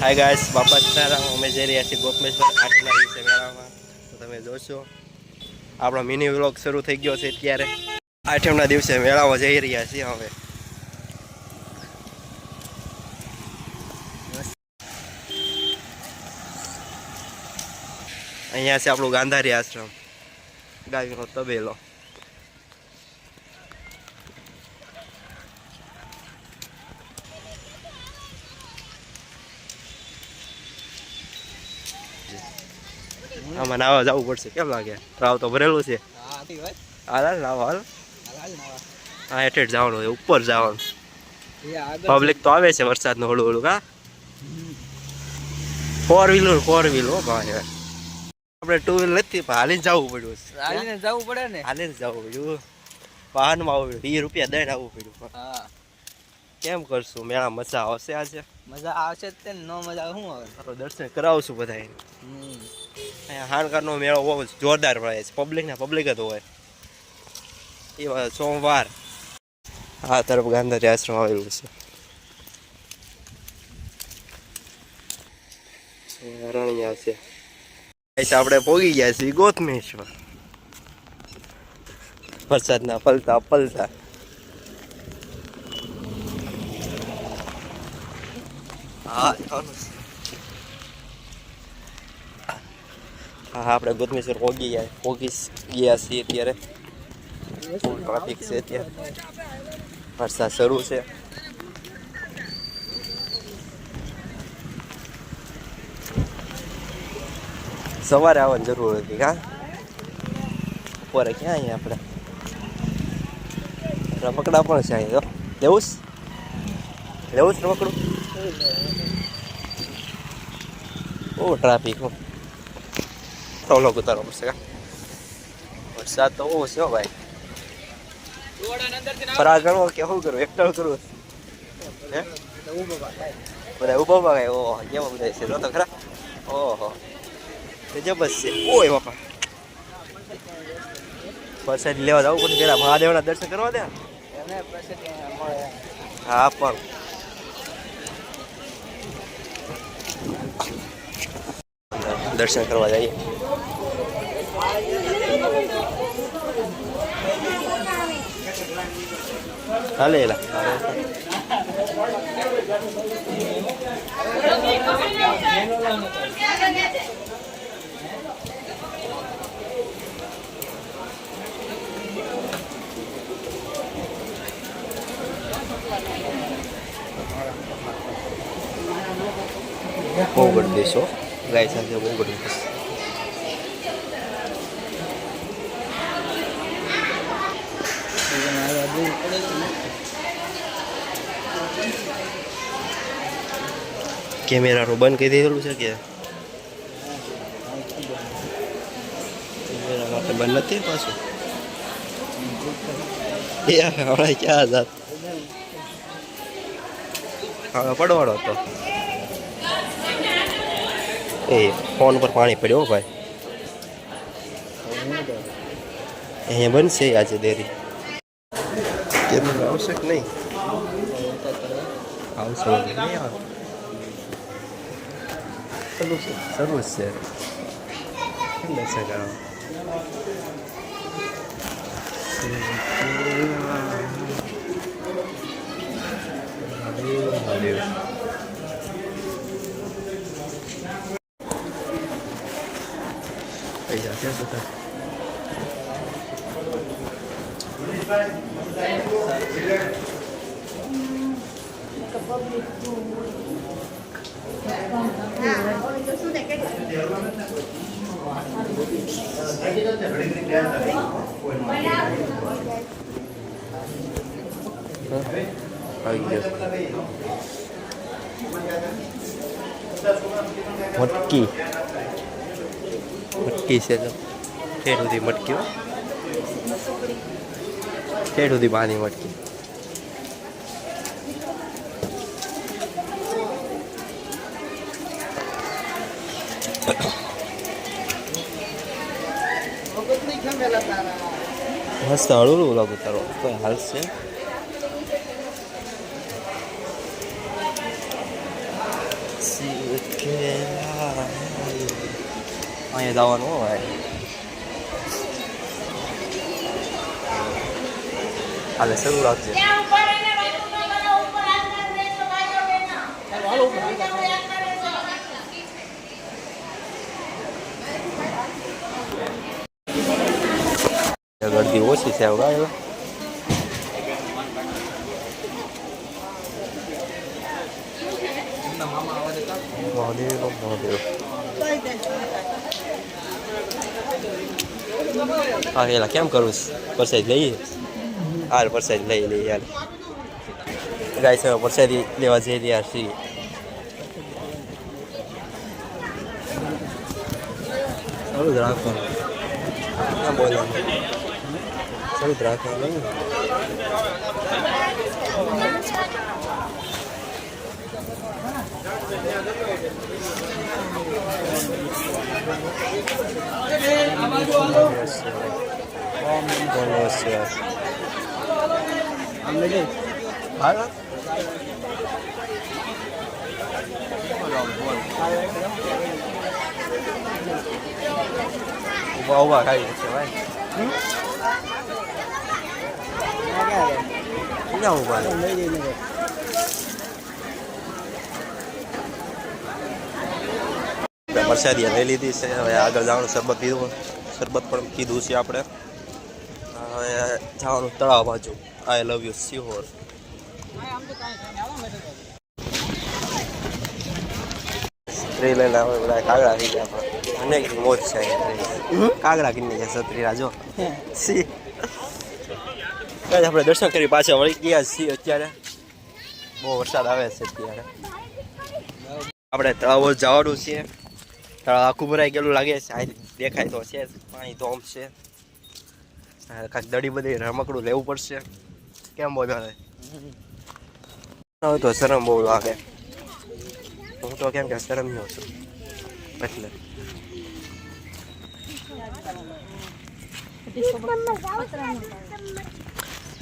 Hi guys, બાપા સીતારામ. અમે જઈ રહ્યા છીએ ગોપમેશ્વર આઠમના દિવસે મેળામાં. તો તમે જોશો આપણો મિની વ્લોગ શરૂ થઈ ગયો છે અત્યારે. આઠમના દિવસે મેળામાં જઈ રહ્યા છીએ હવે. અહીંયા છે આપણું ગાંધારી આશ્રમ, ગાયનો તબેલો. આમાં નાવા જવું પડશે, કેમ લાગે? રાવ તો ભરેલું છે. હાલ નાવા હાલ. હા, હેઠે જવાનું છે, ઉપર જવાનું. પબ્લિક તો આવે છે વરસાદનું હળું હળું. કા 4 વ્હીલ હો ભાઈ. આપણે 2 વ્હીલ નથી, હાલીને જવું પડ્યું. હાલીને જવું પડે ને, હાલીને જવું પડ્યું. વાહનમાં આવવું પડ્યું, 20 રૂપિયા દઈને આવવું પડ્યું. હા, કેમ કરશું? મેળા મજા આવશે આજે? મજા આવશે જ તે, નો મજા શું આવે? દર્શન કરાવશું બધા. અહીંયા હાણકારનો મેળો બહુ જોરદાર ભરાય છે. પબ્લિક જ હોય. એ સોમવાર આ તરફ ગાંધારી આશ્રમ આવેલું છે. રણિયા છે. આપણે પોગી ગયા છીએ ગોપમેશ્વર. વરસાદના પલતા પલતા. હા, આપણે ગોપમેશ્વર પોગી ગયા છીએ અત્યારે. ફૂલ ટ્રાફિક છે અત્યારે. વરસાદ શરૂ છે. સવારે આવવાની જરૂર હતી. કા બપોરે ક્યાં અહીંયા આપણે રમકડા પણ છે અહીંયા. લેવું રમકડું? બહુ ટ્રાફિક. ટોલો ઉતારવો પડશે. કા વરસાદ તો બહુ છે ભાઈ. ફરાર કરવો કે શું કરવું? એકટલ કરવું? બધા ઉભો ભાઈ. ઓહો, કેવો બધા છે તો ખરા. ઓહો, જબરજસ્ત છે. ઓય બાપા, પ્રસાદ લેવા જવું પડે. પેલા મહાદેવના દર્શન કરવા દે. હા, પણ દર્શન કરવા જઈએ. હાલે એલા બહુ ગઢ દેશો ગાય સાથે બહુ ગઢ દેશ. કેમેરાનું બંધ કરી દીધેલું છે કે કેમેરા માટે બંધ નથી પાછું? હમણાં ક્યાં જાત હવે પડવાડો હતો. એ ફોન પર પાણી પડ્યો ભાઈ. અહીંયા બનશે આજે દેરી. કેમેરા આવશે કે નહીં? આવશે નહીં આવે. શરૂ છે. પૈસા છે બધા. મટકી છે તો ઠેઠ સુધી મટકી. ઠેઠ સુધી પાણી મટકી. મસ્ત હળવું લાગુ તારો કોઈ હાલ છે. અહીંયા જવાનું હોય હાલે શરૂ રાખજે ગળદી ઓછી છે ગાય મહાદેવ મહાદેવ હા એલા કેમ કરું પરસાદ લઈએ હાલ પરસાદ લઈએ યાર ગાય છે પરસાદી લેવા જઈ રહ્યા છીએ સારું જ રાખવાનું ક્યાં બોલવાનું સારું જ રાખવાનું ઉભા ખાઈ છે ભાઈ ક્યાં ઉભા પ્રસાદી લઈ લીધી છે હવે આગળ જવાનું શરબત પીધું શરબત પણ કીધું છે આપણે હવે જવાનું તળાવ બાજુ આઈ લવ યુ સિહોર છત્રી લઈને આવે બધા કાગડા થઈ ગયા પણ અનેક મોજ છે કાગડા કિન્ની છે છત્રી રાજો સી આપણે દર્શન કરી પાછા વળી ગયા છીએ અત્યારે બહુ વરસાદ આવે છે અત્યારે આપણે તળાવ જવાનું છે આખું ભરાઈ ગયેલું લાગે છે આ દેખાય તો છે પાણી તો આમ છે કાંઈક દડી બધી રમકડું લેવું પડશે કેમ બોલાવે તો શરમ બહુ લાગે હું તો કેમ કે શરમ્યો છું એટલે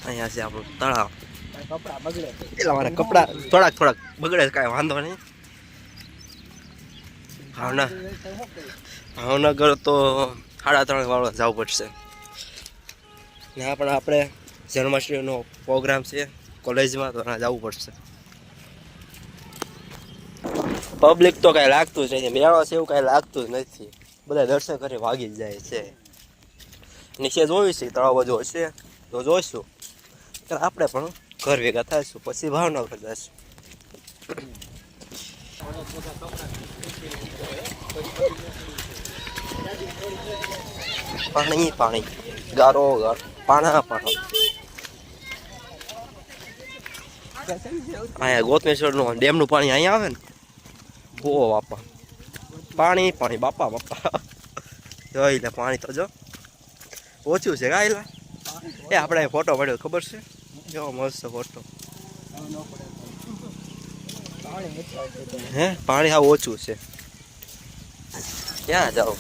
અહીંયા છે આપણું તળાવ એટલા મારા કપડા થોડાક બગડે કાંઈ વાંધો નહીં ભાવનગર તો 3:30 વાળો જવું પડશે ત્યાં પણ આપણે જન્માષ્ટમીનો પ્રોગ્રામ છે કોલેજમાં તો ત્યાં જવું પડશે પબ્લિક તો કાંઈ લાગતું જ નથી મેળો છે એવું કાંઈ લાગતું જ નથી બધા દર્શન કરી ભાગી જ જાય છે નીચે જોયું છે તળાવ બાજુ હશે તો જોઈશું આપણે પણ ઘર ભેગા થઈશું પછી ભાવનગર જઈશું પાણી ગારો પાણા અહીંયા ગોતમેશ્વર નું ડેમ નું પાણી અહીંયા આવે ને બહુ બાપા પાણી બાપા જોઈ લે પાણી તો જો ઓછું છે ગાયલા એ આપણે ફોટો પડ્યો ખબર છે કેવો મસ્ત ફોટો હે પાણી હા ઓછું છે ક્યાં જાવ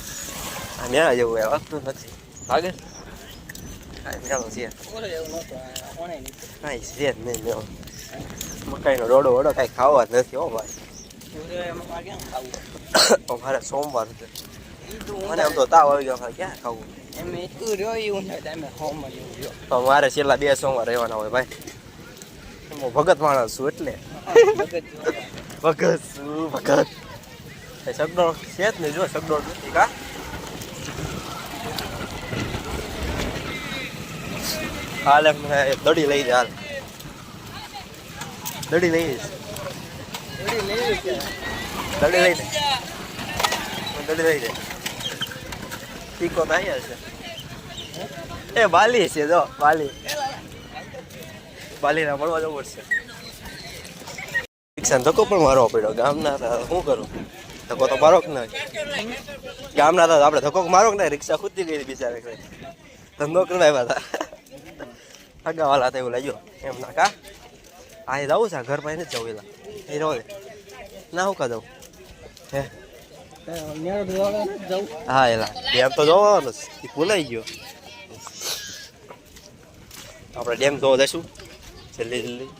મેળા જેવું એ વાગતું નથી લાગે મેળો છે કાંઈ છે જ નહીં મેળો મકાઈનો ડોડો કાંઈ ખાવા જ નથી હો ભાઈ મારે સોમવાર છે મને આમ તો તાવ આવી ગયો ક્યાં ખાવું તો મારે છેલ્લા 2 સોમવાર રહેવાના હોય ભાઈ હું ભગત માણસ છું એટલે ભગત સગડોળ છે જ નહીં જો સગડોળ નથી કા હાલ દડી લઈ દે હાલ દડી લઈ દે ટીકો તો અહીંયા છે એ બાલી છે જો બાલીના મળવા જવું પડશે રિક્ષાને ધક્કો પણ મારવો પડ્યો ગામના શું કરું ધક્કો તો મારો કે નહીં ગામના હતા આપણે ધક્કો મારો કે નહીં રિક્ષા ખૂતી ગઈ બિચારે ધંધો કરવા આવ્યા હતા અગાવાલા હતા એવું લાગ્યો એમ ના કા આ જવું છે ઘર પાસે નથી જવું એલા એ રહો દે ના હું કા જવું હે હા એલા ડેમ તો જોવાનું એ ભૂલાઈ ગયો આપણે ડેમ જોવા જઈશું જલ્દી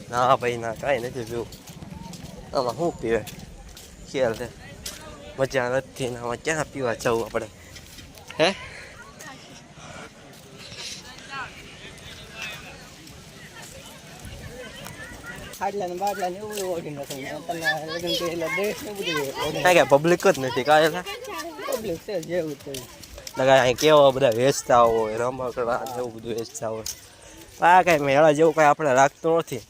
ના ભાઈ ના કાંઈ નથી પીવું આમાં શું પીવે ખ્યાલ છે મજા નથી ને આમાં ક્યાં પીવા જવું આપણે હે ખાટલા ને બાટલા ને એવું ઓઢી નાખું તમે લગ્ન કરેલા ડ્રેસ ને બધું કાંઈ કાંઈ પબ્લિક જ નથી કાંઈ પબ્લિક છે જેવું તે લગા અહીં કેવા બધા વેચતા હોય રમકડા એવું બધું વેચતા હોય આ કાંઈ મેળા જેવું કાંઈ આપણે રાખતું નથી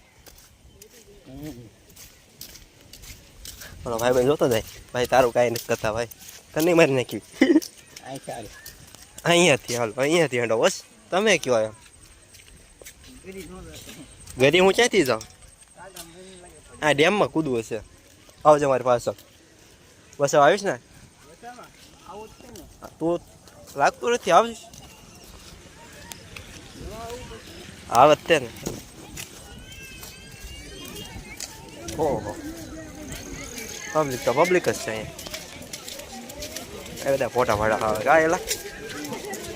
બોલો ભાઈ જોતો જાય ભાઈ તારું કાંઈ નથી કરતા ભાઈ તને મારી નાખ્યું અહીંયાથી હાલો અહીંયાથી હેંડો બસ તમે કયો એમ ઘરે હું ક્યાંથી જાઉં હા ડેમમાં કૂદવું છે આવજો મારી પાછળ બસ હવે આવીશ ને તું લાગતું નથી આવીશ આવે તે ને ઓહો પબ્લિક તો પબ્લિક જ છે અહીંયા એ બધા ફોટા ફાટા ખાવે કાંઈ એલા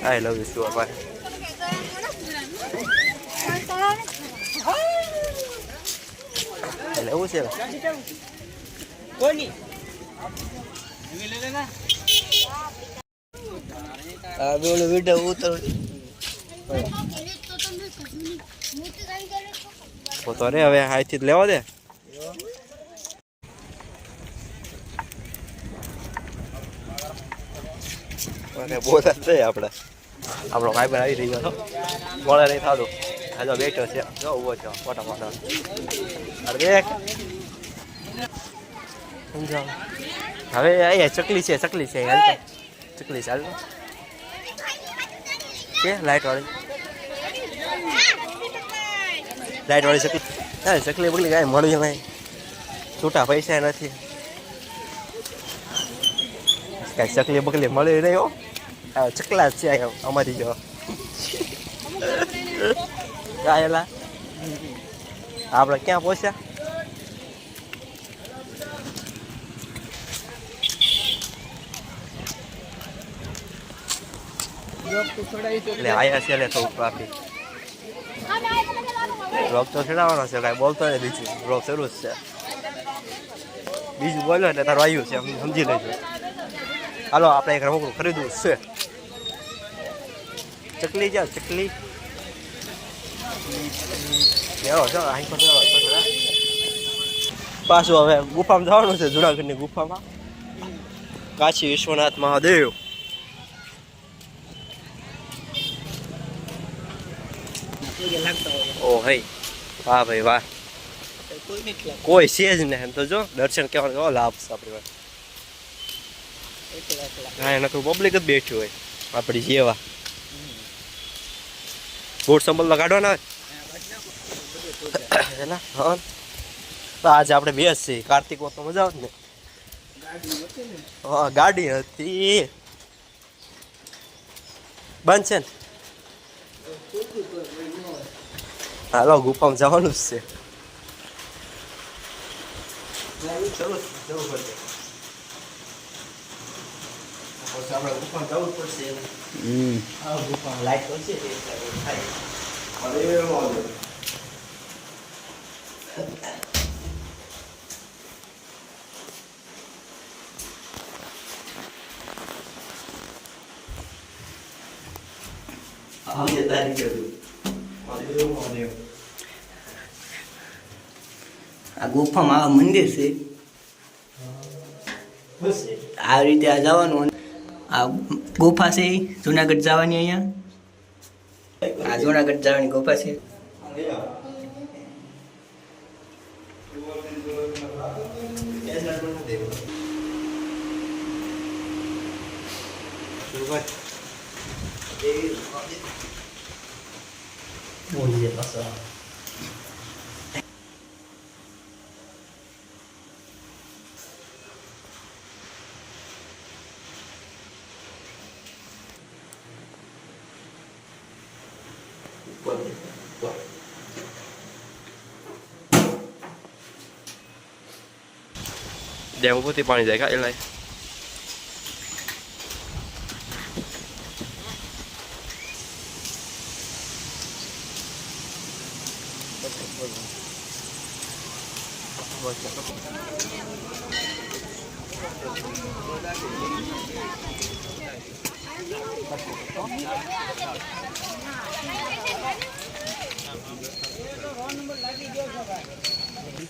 આઈ લવ યુ શું ભાઈ એટલે એવું છે કોની આ બેનો વિડિયો ઉતર તો રે હવે હાઈથી જ લેવા દે બોલા છે આપણે આપણો ભાઈ બન આવી રહ્યો હતો મોડે નહીં થતું હાજો બેઠો છે જો ઉભો છો ફોટા ફોટા અરે દેખ સમજાવ હવે અહીંયા ચકલી છે હાલ ચકલી છે હાલ કે લાઇટવાળી ચકલી હા ચકલી બકલી કાંઈ મળ્યું નહીં છૂટા પૈસા નથી કાંઈ ચકલી બકલી મળી નહીં હો ચકલા જ છે અમારી જો ગાયેલા આપણે ક્યાં પહોંચ્યા એટલે આયા છે એટલે થોડું ટ્રાફિક બ્લોક તો ચડાવવાનો છે કાંઈ બોલતો નહીં બીજું બ્લોક શરૂ જ છે બીજું બોલ્યો એટલે તારું આવ્યું છે સમજી લેજો હાલો આપણે એક રમકડું ખરીદવું છે ચકલી જાઓ ચકલી લેવો છો અહીં પર પાછું હવે ગુફામાં જવાનું છે જુનાગઢની ગુફામાં કાશી વિશ્વનાથ મહાદેવ ઓ હઈ વાહ ભાઈ વાહ કોઈ છે જ ને એમ તો જો દર્શન કેવાનો કેવો લાભ છે આપણી વાત હા એના તો પબ્લિક જ બેઠી હોય આપણી જેવા બૂટ સંભળ લગાડવાના હોય હા તો આજે આપણે બેસ છીએ કાર્તિક તો મજા આવત ને હા ગાડી હતી બંધ છે ને હાલો ગુફામાં જવાનું જ છે આપણે ગુફામાં જવું જ પડશે ગુફામાં લાઈટ પડશે આ ગુફામાં આ મંદિર છે આ રીતે આ જવાનું આ ગુફા છે જુનાગઢ જવાની અહીંયા આ જુનાગઢ જવાની ગુફા છે ડેમ ઉપરથી પાણી જાય કા એલાય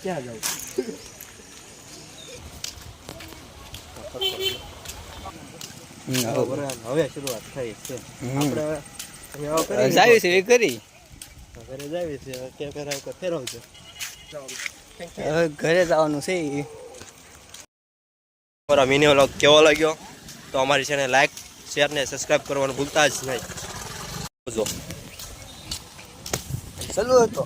ક્યાં જાવ? હવે શરૂઆત થઈ છે. આપણે જાવી છે એ કરી ઘરે જાવી છે. કેમેરા ફેરવજો. હવે ઘરે જવાનું છે. અમારો મિની વ્લોગ કેવો લાગ્યો તો અમારી ચેનલ લાઈક શેર ને સબસ્ક્રાઇબ કરવાનું ભૂલતા જ નહીં. જો ચાલુ હતો.